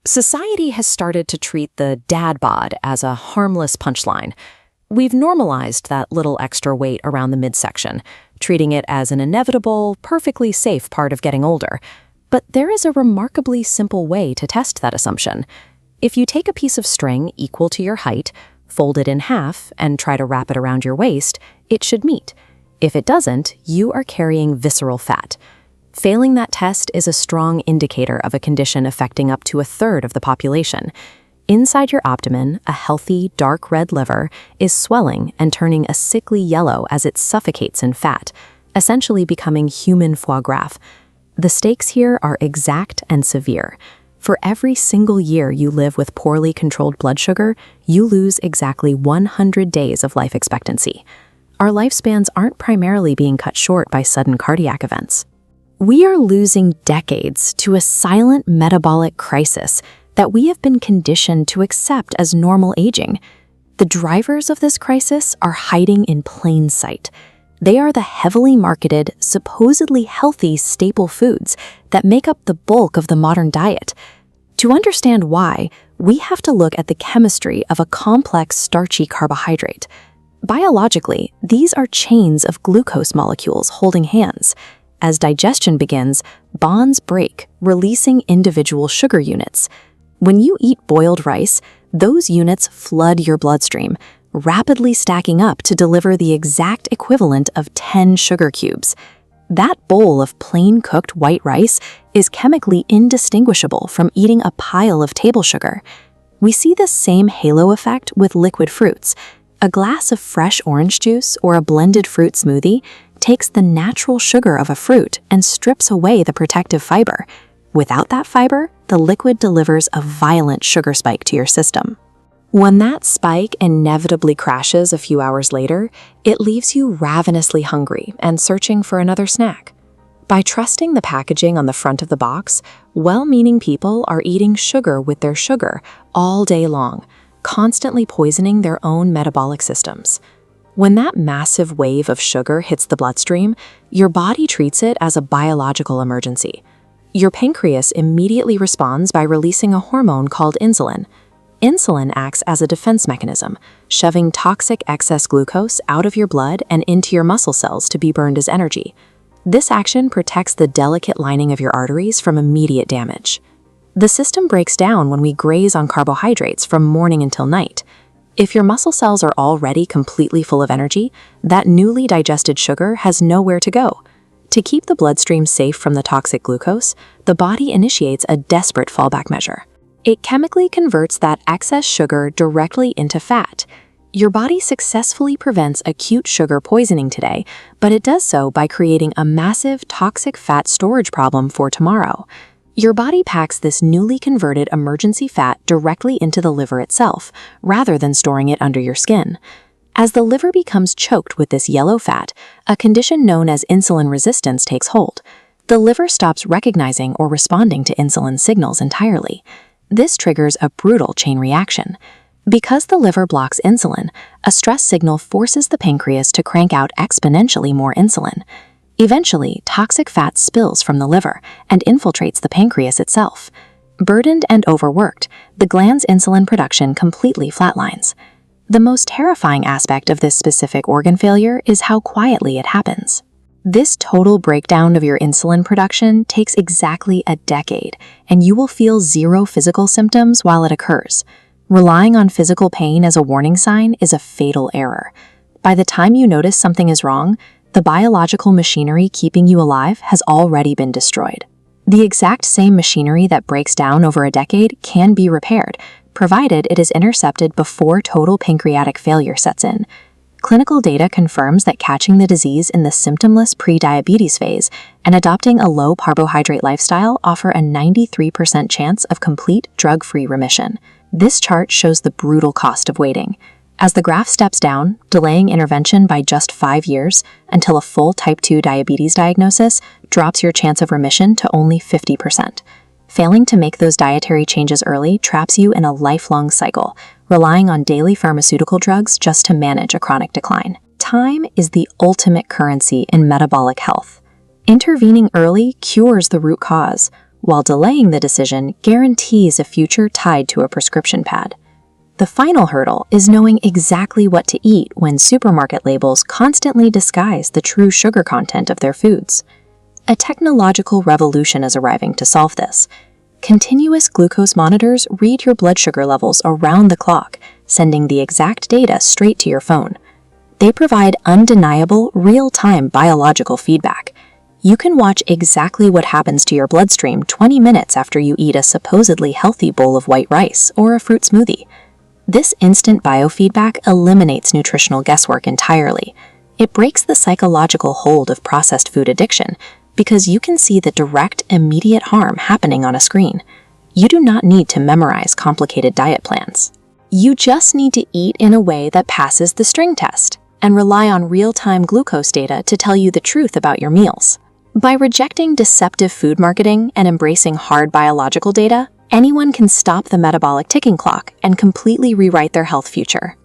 Society has started to treat the dad bod as a harmless punchline. We've normalized that little extra weight around the midsection, treating it as an inevitable, perfectly safe part of getting older. But there is a remarkably simple way to test that assumption. If you take a piece of string equal to your height, fold it in half, and try to wrap it around your waist, it should meet. If it doesn't, you are carrying visceral fat. Failing that test is a strong indicator of a condition affecting up to 1/3 of the population. Inside your abdomen, a healthy, dark red liver is swelling and turning a sickly yellow as it suffocates in fat, essentially becoming human foie gras. The stakes here are exact and severe. For every single year you live with poorly controlled blood sugar, you lose exactly 100 days of life expectancy. Our lifespans aren't primarily being cut short by sudden cardiac events. We are losing decades to a silent metabolic crisis that we have been conditioned to accept as normal aging. The drivers of this crisis are hiding in plain sight. They are the heavily marketed, supposedly healthy staple foods that make up the bulk of the modern diet. To understand why, we have to look at the chemistry of a complex starchy carbohydrate. Biologically, these are chains of glucose molecules holding hands. As digestion begins, bonds break, releasing individual sugar units. When you eat boiled rice, those units flood your bloodstream, rapidly stacking up to deliver the exact equivalent of 10 sugar cubes. That bowl of plain cooked white rice is chemically indistinguishable from eating a pile of table sugar. We see the same halo effect with liquid fruits. A glass of fresh orange juice or a blended fruit smoothie takes the natural sugar of a fruit and strips away the protective fiber. Without that fiber, the liquid delivers a violent sugar spike to your system. When that spike inevitably crashes a few hours later, it leaves you ravenously hungry and searching for another snack. By trusting the packaging on the front of the box, well-meaning people are eating sugar with their sugar all day long, constantly poisoning their own metabolic systems. When that massive wave of sugar hits the bloodstream, your body treats it as a biological emergency. Your pancreas immediately responds by releasing a hormone called insulin. Insulin acts as a defense mechanism, shoving toxic excess glucose out of your blood and into your muscle cells to be burned as energy. This action protects the delicate lining of your arteries from immediate damage. The system breaks down when we graze on carbohydrates from morning until night. If your muscle cells are already completely full of energy, that newly digested sugar has nowhere to go. To keep the bloodstream safe from the toxic glucose, the body initiates a desperate fallback measure. It chemically converts that excess sugar directly into fat. Your body successfully prevents acute sugar poisoning today, but it does so by creating a massive toxic fat storage problem for tomorrow. Your body packs this newly converted emergency fat directly into the liver itself, rather than storing it under your skin. As the liver becomes choked with this yellow fat, a condition known as insulin resistance takes hold. The liver stops recognizing or responding to insulin signals entirely. This triggers a brutal chain reaction. Because the liver blocks insulin, a stress signal forces the pancreas to crank out exponentially more insulin. Eventually, toxic fat spills from the liver and infiltrates the pancreas itself. Burdened and overworked, the gland's insulin production completely flatlines. The most terrifying aspect of this specific organ failure is how quietly it happens. This total breakdown of your insulin production takes exactly a decade, and you will feel zero physical symptoms while it occurs. Relying on physical pain as a warning sign is a fatal error. By the time you notice something is wrong, the biological machinery keeping you alive has already been destroyed. The exact same machinery that breaks down over a decade can be repaired, provided it is intercepted before total pancreatic failure sets in. Clinical data confirms that catching the disease in the symptomless pre-diabetes phase and adopting a low-carbohydrate lifestyle offer a 93% chance of complete drug-free remission. This chart shows the brutal cost of waiting. As the graph steps down, delaying intervention by just 5 years until a full type 2 diabetes diagnosis drops your chance of remission to only 50%. Failing to make those dietary changes early traps you in a lifelong cycle, relying on daily pharmaceutical drugs just to manage a chronic decline. Time is the ultimate currency in metabolic health. Intervening early cures the root cause, while delaying the decision guarantees a future tied to a prescription pad. The final hurdle is knowing exactly what to eat when supermarket labels constantly disguise the true sugar content of their foods. A technological revolution is arriving to solve this. Continuous glucose monitors read your blood sugar levels around the clock, sending the exact data straight to your phone. They provide undeniable, real-time biological feedback. You can watch exactly what happens to your bloodstream 20 minutes after you eat a supposedly healthy bowl of white rice or a fruit smoothie. This instant biofeedback eliminates nutritional guesswork entirely. It breaks the psychological hold of processed food addiction because you can see the direct, immediate harm happening on a screen. You do not need to memorize complicated diet plans. You just need to eat in a way that passes the string test and rely on real-time glucose data to tell you the truth about your meals. By rejecting deceptive food marketing and embracing hard biological data, anyone can stop the metabolic ticking clock and completely rewrite their health future.